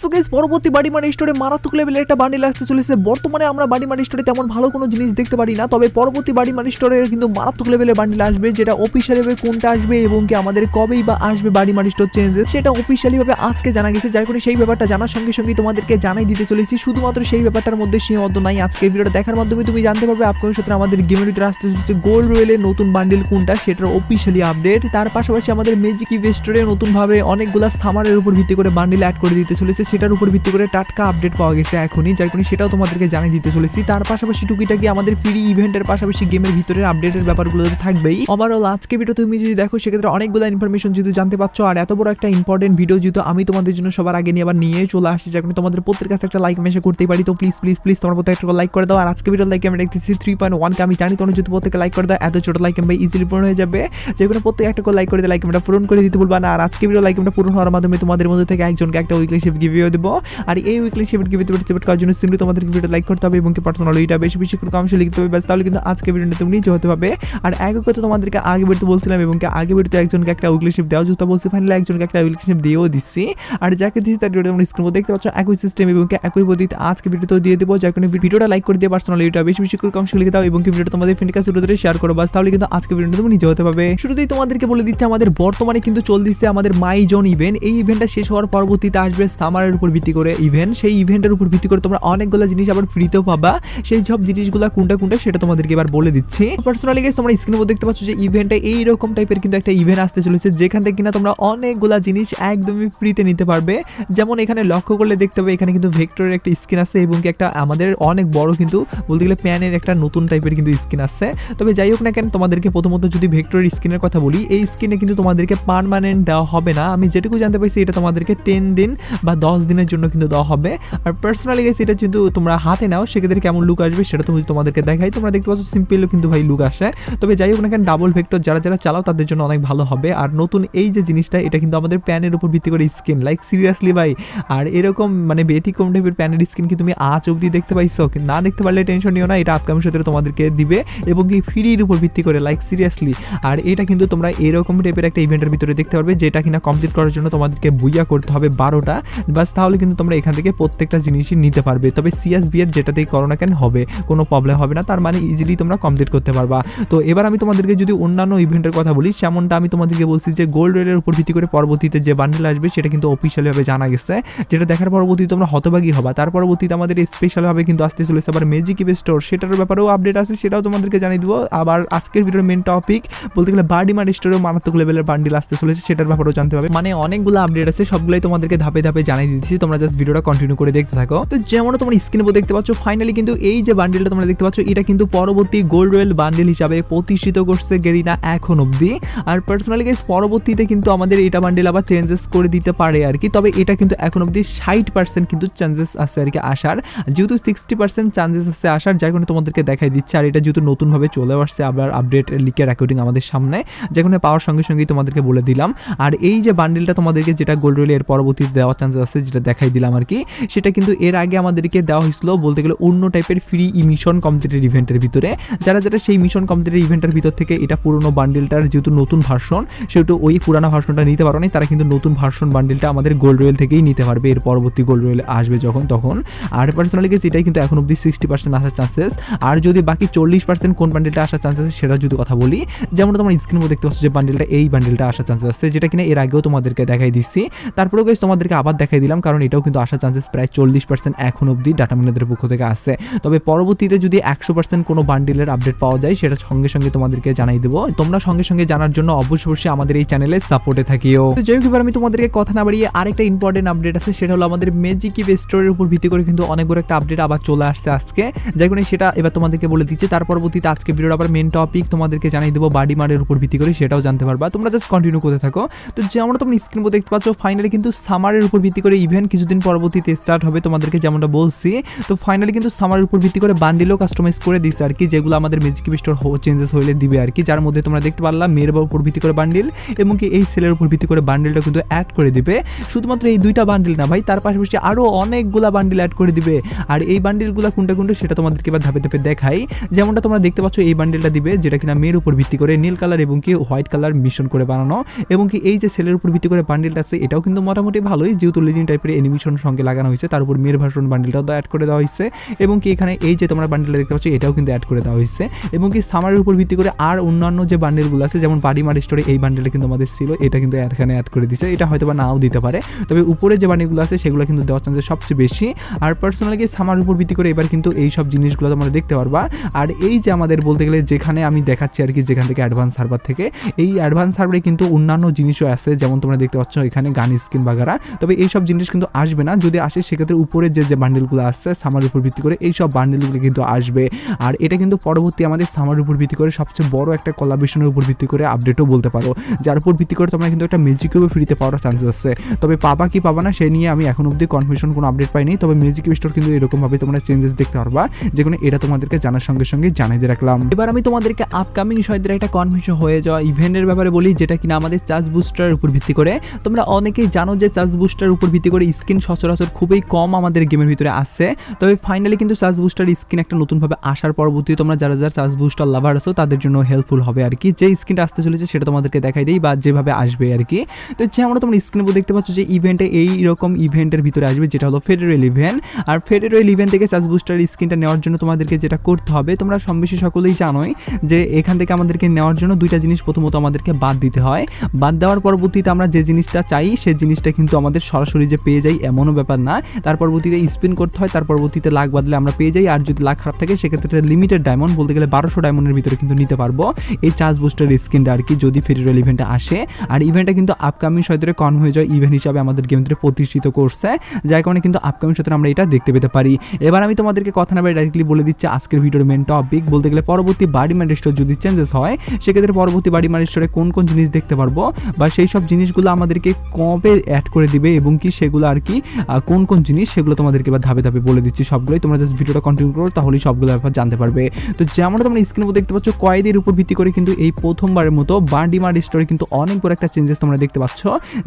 So guys পরবর্তী বাড়ি মানি স্টোরে মারাত্মক লেভেলের একটা বান্ডিল আসতে চলেছে। বর্তমানে আমরা বাড়ি মানি স্টোরে তেমন ভালো কোনো জিনিস দেখতে পারি না, তবে পরবর্তী বাড়ি মানি স্টোরে কিন্তু মারাত্মক লেভেলের বান্ডিল আসবে, যেটা অফিশিয়ালি ভাবে কোনটা আসবে এবং কি আমাদের কবেই বা আসবে বাড়ি মানি স্টোর চেঞ্জেস সেটা অফিশিয়ালি ভাবে আজকে জানা গেছে। যার কারণে সেই ব্যাপারটা জানার সঙ্গে সঙ্গে তোমাদেরকে জানাই দিতে চলেছি। শুধুমাত্র সেই ব্যাপারটার মধ্যে সীমাবদ্ধ নাই, আজকের ভিডিওটা দেখার মাধ্যমে তুমি জানতে পারবে আপকামিং সত্ত্বে আমাদের গেমের ভিতরে আসতে চলেছে গোল্ড রয়েলের নতুন বান্ডিল কোনটা সেটার অফিশিয়ালি আপডেট। তার পাশাপাশি আমাদের ম্যাজিক ইভেস্টরে নতুন ভাবে অনেকগুলা সামারের উপর ভিত্তি করে বান্ডিল অ্যাড করে দিতে চলেছে, সেটার উপর ভিত্তি করে টাটকা আপডেট পাওয়া গেছে এখনই, যার কারণে সেটাও তোমাদেরকে জানিয়ে দিতে চলেছি। তার পাশাপাশি টুকিটাকি আমাদের ফ্রি ইভেন্টের পাশাপাশি গেমের ভিতরে আপডেটের ব্যাপারগুলো থাকবেই। ওভারঅল আজকে ভিডিও তুমি যদি দেখো সেক্ষেত্রে অনেকগুলো ইনফরমেশন যেহেতু জানতে পারছো, আর এত বড় একটা ইম্পর্টেন্ট ভিডিও যেহেতু আমি তোমাদের জন্য সবার আগে নিয়ে আবার নিয়ে চলে আসছি, যার কারণে তোমাদের প্রত্যেকের কাছে একটা লাইক মেশে করতেই পারি। তো প্লিজ প্লিজ প্লিজ তোমার প্রত্যেক একটা লাইক করে দাও। আর আজকে ভিডিও লাইক আমি দেখতেছি 3.1 কে, আমি জানি তোমরা যদি প্রত্যেকে লাইক করে দাও এত ছোট লাইক আমি ইজিলি পূরণ হয়ে যাবে, যে কোনো প্রত্যেক একটা করে লাইক করে দিয়ে লাইক আমরা পূরণ করে দিতে বলবা না। আর আজকে ভিডিও লাইক আমরা পূরণ হওয়ার মাধ্যমে তোমাদের মধ্যে থেকে একজনকে একটা উইকলি শিফট গিভিও দেবো, আর এই উইকলি শিফট গিভিতে পার্টিসিপেট করার জন্য সিম্পলি তোমাদের ভিডিও লাইক করতে হবে এবং কি পার্সোনালি এটা বেশি বেশি করে কমেন্টে লিখতে হবে, ব্যাস তাহলে কিন্তু আজকে ভিডিওটা তুমি নিজে হতে পারবে। আর একই কথা তোমাদেরকে আগে ভিডিওতে বলছিলাম এবং কি আগে ভিডিওতে একজনকে একটা উইকলি শিফট দেওয়া যেটা বলছি, ফাইনালি একজনকে একটা উইকলি শিফট দিয়েও দিচ্ছি। আর যাকে দিচ্ছি তার ভিডিওটা তোমরা স্ক্রিনে দেখতে পাচ্ছ একই সিস্টেম এবং কি একই পদ্ধতিতে আজকে ভিডিওতেও দিয়ে দেবো, যার কারণে ভিডিওটা লাইক করে দিয়ে পার্সোনালি এটা বেশি বেশি করে কমেন্টে লিখে দাও এবং কি ভিডিওটা তোমাদের ফ্রেন্ডের কাছে ধরে শেয়ার করো, বাস তাহলে কিন্তু আজকে ভিডিওটা তুমি নিজে হতে পারবে। শুরুতেই তোমাদেরকে বলে দিচ্ছি আমাদের বর্তমানে কিন্তু চলতেছে আমাদের মাই জোন ইভেন্ট। এই ইভেন্টটা শেষ হওয়ার পরবর্তীতে আসবে সামারের উপর ভিত্তি করে ইভেন্ট। সেই ইভেন্টের উপর ভিত্তি করে তোমরা অনেকগুলো জিনিস আবার ফ্রিতেও পাবা, সেই সব জিনিসগুলো কোনটা কোনটা সেটা তোমাদেরকে এবার বলে দিচ্ছি। পার্সোনালি গাইস তোমরা স্ক্রিনে দেখতে পাচ্ছ যে ইভেন্টে এইরকম টাইপের কিন্তু একটা ইভেন্ট আসতে চলেছে, যেখান থেকে কিনা তোমরা অনেকগুলা জিনিস একদমই ফ্রিতে নিতে পারবে। যেমন এখানে লক্ষ্য করলে দেখতে পাবে এখানে কিন্তু ভেক্টরের একটা স্কিন আছে এবং কি একটা আমাদের অনেক বড় কিন্তু বলতে গেলে প্যানের একটা নতুন টাইপের কিন্তু স্কিন আছে। তবে যাই হোক না কেন তোমাদেরকে প্রথমত যদি ভেক্টরের স্কিনের কথা বলি, এই স্কিনে কিন্তু তোমাদেরকে পার্মানেন্ট দেওয়া হবে না। আমি যেটুকু জানতে পারছি এটা তোমাদেরকে 10 দিন বা 10 দিনের জন্য কিন্তু দেওয়া হবে। আর পার্সোনালি গাইস এটা কিন্তু তোমরা হাতে নাও সেক্ষেত্রে কেমন লুক আসবে সেটা তুমি তোমাদেরকে দেখাই। তোমরা দেখতে পাচ্ছ সিম্পল কিন্তু ভাই লুক আসে। তবে যাই হোক না কেন ডাবল ভেক্টর যারা যারা চালাও তাদের জন্য অনেক ভালো হবে। আর নতুন এই যে জিনিসটা এটা কিন্তু আমাদের প্যানের উপর ভিত্তি করে স্কিন, লাইক সিরিয়াসলি ভাই। আর এরকম মানে ব্যতিক্রম টাইপের প্যানের স্কিন কি তুমি আজ অবধি দেখতে পাইছো? না দেখতে পারলে টেনশন নিও না, এটা আপকামিং সত্ত্বে তোমাদেরকে দিবে এবং কি ফ্রির উপর ভিত্তি করে, লাইক সিরিয়াসলি। আর এটা কিন্তু তোমরা এরকম টাইপের একটা ইভেন্টের ভিতরে দেখতে পারবে, যেটা কিনা কমপ্লিট করার জন্য তোমাদেরকে বুইয়া করতে হবে 12টা, বাস তাহলে কিন্তু তোমরা এখান থেকে প্রত্যেকটা জিনিসই নিতে পারবে। তবে সিএসবি এর যেটাতেই করো না কেন হবে কোনো প্রবলেম হবে না, তার মানে ইজিলি তোমরা কমপ্লিট করতে পারবা। তো এবার আমি তোমাদেরকে যদি অন্যান্য ইভেন্টের কথা বলি, যেমনটা আমি তোমাদেরকে বলছি যে গোল্ড রেলের উপর ভিত্তি করে পরবর্তীতে যে বান্ডেল আসবে সেটা কিন্তু অফিশিয়ালি ভাবে জানা গেছে, যেটা দেখার পরবর্তীতে তোমরা হতবাগী হবা। তার পরবর্তীতে আমাদের স্পেশাল ভাবে কিন্তু আসতে চলেছে আবার ম্যাজিক ইভেস্টর, সেটার ব্যাপারেও আপডেট আছে, সেটাও তোমাদেরকে জানিয়ে দিব। আবার আজকের ভিডিওর মেন টপিক বলতে গেলে বার্ডি মার্ট স্টোরেও মারাত্মক লেভেলের বান্ডিল আসতে চলেছে, সেটার ব্যাপারেও জানতে হবে। মানে অনেকগুলো আপডেট আছে, সবগুলাই তোমাদেরকে ধাপে ধাপে জানিয়ে দিচ্ছি, তোমরা জাস্ট ভিডিওটা কন্টিনিউ করে দেখতে থাকো। তো যেমন তোমরা স্ক্রিনে দেখতে পাচ্ছ ফাইনালি কিন্তু এই যে বান্ডিলটা তোমরা দেখতে পাচ্ছ এটা কিন্তু পরবর্তী গোল্ড রয়েল বান্ডিল হিসাবে প্রতিষ্ঠিত করছে গেরিনা এখন অবধি। আর পার্সোনালি গাইস পরবর্তীতে কিন্তু আমাদের এটা বান্ডিল আবার চেঞ্জেস করে দিতে পারে আর কি, তবে এটা কিন্তু এখন অবধি 60% কিন্তু চান্সেস আছে আর কি আসার, যেহেতু 60% চান্সেস আছে আসার, যার কারণে তোমাদেরকে দেখাই দিচ্ছে। আর এটা যেহেতু নতুনভাবে চলে আসছে আবার আপডেট লিকের অ্যাকর্ডিং আমাদের সামনে, যেখানে পাওয়ার সঙ্গে সঙ্গেই তোমাদেরকে বলে দিলাম। আর এই যে বান্ডিলটা তোমাদেরকে যেটা গোল্ড রয়েল এর পরবর্তীতে দেওয়ার চান্সেস আছে যেটা দেখাই দিলাম আর কি, সেটা কিন্তু এর আগে আমাদেরকে দেওয়া হয়েছিল বলতে গেলে অন্য টাইপের ফ্রি মিশন কমপ্লিটেড ইভেন্টের ভিতরে। যারা যারা সেই মিশন কমপ্লিটেড ইভেন্টের ভিতর থেকে এটা পুরনো বান্ডিলটার যেহেতু নতুন ভার্সন, সেহেতু ওই পুরানো ভার্সনটা নিতে পারো না, তারা কিন্তু নতুন ভার্সন বান্ডিলটা আমাদের গোল্ড রয়েল থেকেই নিতে পারবে এর পরবর্তী গোল্ড রয়েল আসবে যখন তখন। আর পার্সোনালি গেছে এটাই কিন্তু এখন অবধি 60% আসার চান্সেস। আর যদি বাকি 40% কোন বান্ডিলটা আসার চান্সেস সেটা যদি কথা বলি, যেমন তোমার স্ক্রিনে দেখতে পাচ্ছ যে বান্ডিলটা এই বান্ডিলটা আসার চান্সেস আছে, যেটা কিনা এর আগেও তোমাদেরকে দেখাই দিচ্ছি। তারপরেও গাইস তোমাদেরকে আবার দেখাই দিলাম, কারণ এটাও কিন্তু আসার চান্সেস প্রায় 40% এখন অবধি ডাটা মিনারদের পক্ষ থেকে আসছে। তবে পরবর্তীতে যদি 100% কোনো বান্ডিলের আপডেট পাওয়া যায় সেটা সঙ্গে সঙ্গে তোমাদেরকে জানাই দেবো। তোমরা সঙ্গে সঙ্গে জানার জন্য অবশ্যই আমাদের এই চ্যানেলে সাপোর্টে থাকিও। তো যাই হোক এবার আমি তোমাদেরকে কথা না বাড়িয়ে আরেকটা ইম্পর্টেন্ট আপডেট আছে, সেটা হলো আমাদের ম্যাজিক ইভেস্টরের উপর ভিত্তি করে কিন্তু অনেক বড় একটা আপডেট আবার চলে আসছে আজকে, যার কারণে সেটা এবার তোমাদেরকে বলে দিচ্ছি। তার পরবর্তীতে আজকে ভিডিওর আবার মেন টপিক তোমাদেরকে জানিয়ে দেবো বার্ডি মার্টের উপর ভিত্তি করে, সেটাও জানতে পারবা। তোমরা জাস্ট কন্টিনিউ করতে থাকো। তো যেমন তোমরা স্ক্রিনে দেখতে পাচ্ছ ফাইনালি কিন্তু সামারের উপর ভিত্তি করে ইভেন্ট কিছুদিন পরবর্তীতে স্টার্ট হবে, তোমাদেরকে যেমনটা বলছি। তো ফাইনালি কিন্তু সামারের উপর ভিত্তি করে বান্ডিলও কাস্টমাইজ করে দিচ্ছে আর কি, যেগুলো আমাদের ম্যাজিক ইভেস্টর চেঞ্জেস হলে দিবে আর কি, যার মধ্যে তোমরা দেখতে পারলাম মেয়ের উপর ভিত্তি করে বান্ডিল এবং কি এই সেলের উপর ভিত্তি করে বান্ডিলটা কিন্তু অ্যাড করে দিবে। শুধুমাত্র এই দুইটা বান্ডিল না ভাই, তার পাশাপাশি আরো অনেকগুলা বান্ডিল অ্যাড করে দিবে। আর এই বান্ডিলগুলো কোনটা কোনটা সেটা তোমাদেরকে এবার ধাপে ধাপে দেখাই। যেমনটা তোমরা দেখতে পাচ্ছ এই বান্ডিলটা দিবে, যেটা কিনা মেয়ের উপর ভিত্তি করে নীল কালার এবং কি হোয়াইট কালার মিশন করে বানানো, এবং কি এই যে সেলের উপর ভিত্তি করে বান্ডিলটা আছে এটাও কিন্তু মোটামুটি ভালোই, যেহেতু লেজেন্ড টাইপের অ্যানিমেশন সঙ্গে লাগানো হয়েছে, তার উপর মেয়ের ভার্সন বান্ডিলটাও অ্যাড করে দেওয়া হয়েছে এবং কি এখানে এই যে তোমরা বান্ডিলটা দেখতে পাচ্ছ এটাও কিন্তু অ্যাড করে দেওয়া হয়েছে এবং কি সামারের উপর ভিত্তি করে আর অন্যান্য যে বান্ডিলগুলো আছে যেমন বাড়ি মার স্টোরে এই বান্ডিলটা কিন্তু আমাদের ছিল, এটা কিন্তু এখানে অ্যাড করে দিয়েছে। এটা হয়তো বা নাও দিতে পারে, তবে উপরে যে বান্ডিলগুলো আছে সেগুলো কিন্তু দেওয়ার চান্সেস সবচেয়ে বেশি। আর পার্সোনালি সামারের উপর ভিত্তি করে এবার কিন্তু এই সব জিনিসগুলো তোমরা দেখতে পারবা। আর এই যে আমাদের বলতে গেলে যেখানে আমি দেখাচ্ছি আর কি, যেখান থেকে অ্যাডভান্স সার্ভার থেকে, এই অ্যাডভান্স সার্ভারে কিন্তু অন্যান্য জিনিসও আছে যেমন তোমরা দেখতে পাচ্ছ এখানে গান স্কিন বাগারা, তবে এই সব জিনিস কিন্তু আসবে না। যদি আসে সেক্ষেত্রে উপরে যে বান্ডিলগুলো আসছে সামারের উপর ভিত্তি করে এই সব বান্ডিলগুলো কিন্তু আসবে। আর এটা কিন্তু পরবর্তী আমাদের সামারের উপর ভিত্তি করে সবচেয়ে বড় একটা কোলাবরেশনের উপর ভিত্তি করে আপডেটও বলতে পারো, যার উপর ভিত্তি করে তোমরা কিন্তু একটা ম্যাজিক কিউব ফ্রিতে পাওয়ার চান্সেস আছে। তবে পাবা কি পাবা না সে নিয়ে আমি এখন অবধি কনফার্মেশন কোনো আপডেট পাইনি, তবে ম্যাজিক কিউব স্টোর কিন্তু এরকমভাবে তোমরা চেঞ্জেস দেখতে পারবা, যেখানে এটা তোমাদেরকে জানার সঙ্গে সঙ্গে জানিয়ে দিয়ে রাখলাম। এবার আমি তোমাদেরকে আপকামিং বিষয়দের একটা কনফার্মেশন হয়ে যাওয়া ইভেন্টের ব্যাপারে বলি, যেটা কিনা আমাদের চার্জ বুস্টারের উপর ভিত্তি করে। তোমরা অনেকেই জানো যে চার্জ বুস্টারের উপর ভিত্তি করে স্কিন সচরাচর খুবই কম আমাদের গেমের ভিতরে আসছে, তবে ফাইনালি কিন্তু চার্জ বুস্টার স্কিন একটা নতুনভাবে আসার পরবর্তী তোমরা যারা যারা চার্জ বুস্টার লাভার আছো তাদের জন্য হেল্পফুল হবে আর কি। যে স্কিনটা আসতে চলেছে সেটা তোমাদেরকে দেখাই দিই বা যেভাবে আসবে আর কি। তো যেমন তোমরা স্ক্রিনে উপর দেখতে পাচ্ছ যে ইভেন্টে এইরকম ইভেন্টের ভিতরে আসবে যেটা হলো ফেডারেল ইভেন্ট। আর ফেডারেল ইভেন্ট থেকে চার্জ বুস্টার স্কিনটা নেওয়ার জন্য তোমাদেরকে যেটা করতে হবে, তোমরা কম বেশি সকলেই জানোই যে এখান থেকে আমাদেরকে নেওয়ার জন্য দুইটা জিনিস প্রথমত আমাদেরকে বাদ দিতে হয়। বাদ দেওয়ার পরবর্তীতে আমরা যে জিনিসটা চাই সেই জিনিসটা কিন্তু আমাদের সরাসরি যে পেয়ে যাই এমনও ব্যাপার না, তার পরবর্তীতে স্পিন করতে হয়, তার পরবর্তীতে লাখ বাদলে আমরা পেয়ে যাই। আর যদি লাখ খারাপ থাকে সেক্ষেত্রে লিমিটেড ডায়মন্ড বলতে গেলে 1200 ডায়মন্ডের ভিতরে কিন্তু নিতে পারবো এই চার্জ বুস্টার স্কিনটা আর কি, যদি ফেডারেল ইভেন্টে আসে। আর ইভেন্টটা কিন্তু আপকামিং সয়তরে কনফার্ম হয়ে যায় ইভেন্ট হিসাবে আমাদের গেম থেকে প্রতিষ্ঠিত করছে, যার কারণে কিন্তু আপকামিং সয়তরে আমরা এটা দেখতে পেতে পারি। এবার আমি তোমাদেরকে কথা না বলে ডাইরেক্টলি বলে দিচ্ছি আজকের ভিডিওর মেন টপিক, বলতে গেলে পরবর্তী বাড়ি ম্যান স্টোর যদি চেঞ্জেস হয় সেক্ষেত্রে পরবর্তী বাড়ি ম্যান স্টোরে কোন কোন জিনিস দেখতে পারবো বা সেই সব জিনিসগুলো আমাদেরকে কবে অ্যাড করে দিবে এবং কি সেগুলো আর কি কোন কোন জিনিস সেগুলো তোমাদেরকে এবার ধাপে ধাপে বলে দিচ্ছি সবগুলোই। তোমরা জাস্ট ভিডিওটা কন্টিনিউ করো তাহলেই সবগুলো ব্যাপার জানতে পারবে। তো যেমন তোমরা স্ক্রিনের উপর দেখতে পাচ্ছ কয়েদের উপর ভিত্তি করে কিন্তু এই প্রথমবারের মতো বাড়ি ম্যান স্টোরে কিন্তু অনেক বড় একটা চেঞ্জেস তোমরা দেখতে পাচ্ছ,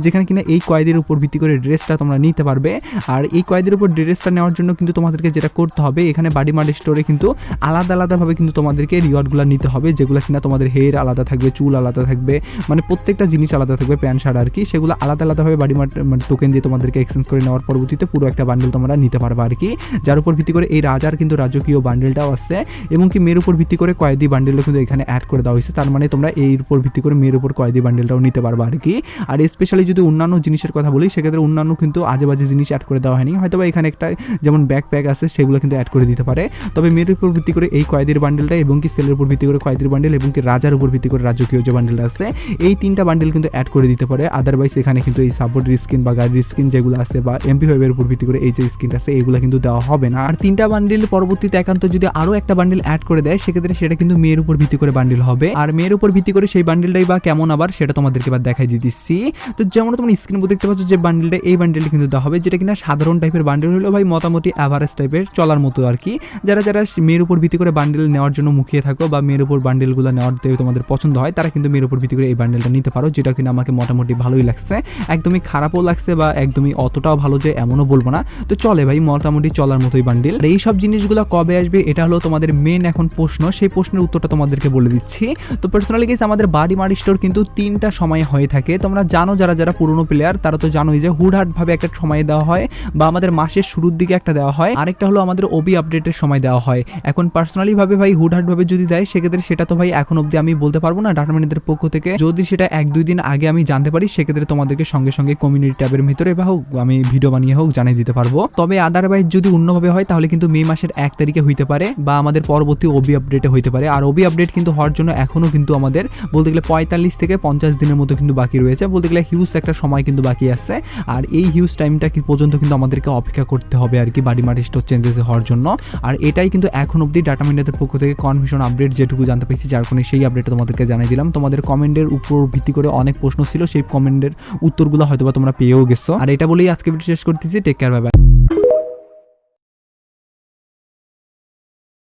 যেখানে কিনা এই কয়েদের উপর ভিত্তি করে ড্রেসটা তোমরা নিতে পারবে। আর এই কয়েদের উপর ড্রেসটা নেওয়ার জন্য কিন্তু তোমাদেরকে যেটা করতে হবে, এখানে বাড়ি ম্যান স্টোরে কিন্তু আলাদা আলাদাভাবে কিন্তু তোমাদেরকে রিওয়ার্ডগুলো নিতে হবে, যেগুলো কিনা তোমাদের হেয়ার আলাদা থাকবে, চুল আলাদা থাকবে, মানে প্রত্যেকটা জিনিস আলাদা থাকবে, প্যান্ট শার্ট আর কি, সেগুলো আলাদা আলাদাভাবে বাড়ি মানে টোকেন দিয়ে তোমাদেরকে এক্সচেঞ্জ করে নেওয়ার পরবর্তীতে পুরো একটা বান্ডেল তোমরা নিতে পারবে আর কি, যার উপর ভিত্তি করে এই রাজার কিন্তু রাজকীয় বান্ডেলটাও আছে এবং কি মেয়ের উপর ভিত্তি করে কয়েদি বান্ডেলও কিন্তু এখানে অ্যাড করে দেওয়া হয়েছে। তার মানে তোমরা এর উপর ভিত্তি করে মেয়ের উপর কয়েদি বান্ডেলটাও নিতে পারবে আর কি। আর স্পেশালি যদি অন্যান্য জিনিসের কথা বলি সেক্ষেত্রে অন্যান্য কিন্তু আজে বাজে জিনিস অ্যাড করে দেওয়া হয়নি, হয়তো বা এখানে একটা যেমন ব্যাকপ্যাক আছে সেগুলো কিন্তু অ্যাড করে দিতে পারে। তবে মেয়ের উপর ভিত্তি করে এই কয়েদির বান্ডেলটা এবং কি সেলের উপর ভিত্তি করে কয়েদির বান্ডেল এবং কি রাজার উপর ভিত্তি করে রাজকীয় যে বান্ডেলটা আছে এই তিনটা বান্ডেল কিন্তু অ্যাড করে দিতে পারে। আদারওয়াইজ এখানে কিন্তু এই সাপোর্টের স্কিন বা গাড়ির স্কিন যেগুলো আছে বা MP5 এর উপর ভিত্তি করে এই যে স্কিনটা আছে এগুলো কিন্তু দেওয়া হবে না। আর তিনটা বান্ডেল পরবর্তীতে একান্ত যদি আরো একটা বান্ডেল অ্যাড করে দেয় সেক্ষেত্রে সেটা কিন্তু মেয়ের উপর ভিত্তি করে বান্ডেল হবে। আর মেয়ের উপর ভিত্তি করে সেই বান্ডেলটাই বা কেমন আবার সেটা তোমাদেরকে এবার দেখাই দিচ্ছি। তো যেমন তোমরা স্ক্রিনে দেখতে পাচ্ছ যে বান্ডেলটা এই বান্ডেলটা কিন্তু দেওয়া হবে, যেটা কিনা সাধারণ টাইপের বান্ডেল হলো ভাই মোটামুটি অ্যাভারেজ টাইপের চলার মতো আর কি। যারা যারা মেয়ের উপর ভিত্তি করে বান্ডেল নেওয়ার জন্য মুখিয়ে থাকো বা মেয়ের উপর বান্ডেলগুলো নেওয়ার তোমাদের পছন্দ হয় তারা কিন্তু মেয়ের উপর ভিত্তি করে এই বান্ডেলটা নিতে পারো, যেটা কিনা আমাকে মোটামুটি ভালোই লাগছে, একদমই খারাপও লাগছে বা একদমই অতটাও ভালো যে এমনও বলবো না। তো চলে ভাই মোটামুটি চলার মতোই বান্ডেল। আর এই সব জিনিসগুলো কবে আসবে এটা হলো তোমাদের মেন এখন প্রশ্ন, সেই প্রশ্নের উত্তরটা তোমাদেরকে বলে দিচ্ছি। তো পার্সোনালি গাইস আমাদের বাড়ি মার স্টোর কিন্তু তিনটা সময় হয়ে থাকে, তোমরা জানো যারা যারা পুরনো প্লেয়ার তারা তো জানোই যে হুডহাট ভাবে একটা সময় দেওয়া হয় বা আমাদের মাসের শুরুর দিকে একটা দেওয়া হয়, আরেকটা হলো আমাদের ওবি আপডেটের সময় দেওয়া হয়। এখন পার্সোনালি ভাবে ভাই হুডহাট ভাবে যদি দেয় সেক্ষেত্রে সেটা তো ভাই এখন অবধি আমি বলতে পারবো না ডাটা ম্যানেজারের পক্ষ থেকে, যদি সেটা 1-2 দিন আগে আমি জানতে পারি সেক্ষেত্রে তোমাদেরকে সঙ্গে সঙ্গে কমিউনিটি ট্যাবের ভিতরে বা হোক আমি ভিডিও বানিয়ে হোক জানিয়ে দিতে পারবো। তবে আদারওয়াইজ যদি অন্যভাবে হয় তাহলে কিন্তু মে মাসের 1 তারিখে হইতে পারে বা আমাদের পরবর্তী ওবি আপডেটে হইতে পারে। আর ওবি আপডেট কিন্তু হওয়ার জন্য এখনো কিন্তু আমাদের বলতে গেলে 45 থেকে 50 দিনের মতো কিন্তু বাকি রয়েছে, বলতে গেলে হিউজ একটা সময় কিন্তু বাকি আছে। আর এই হিউজ টাইমটা পর্যন্ত কিন্তু আমাদেরকে অপেক্ষা করতে হবে আর কি বাড়ি মার স্টোর চেঞ্জেস হওয়ার জন্য। আর এটাই কিন্তু এখন অবধি ডাটা ম্যানেজারের পক্ষ থেকে কনফার্মেশন আপডেট যেটুকু জানতে পেরেছি, যার কারণে সেই আপডেটটা তোমাদেরকে জানিয়ে দিলাম। তোমাদের কমেন্টের উপর ভিত্তি করে অনেক প্রশ্ন ছিল, সেই কমেন্টের উত্তরগুলো হয়তো বা তোমরা পেয়েও গেছো। আর এটা বলেই আজকে ভিডিও শেষ করতেছি। Take care, bye by.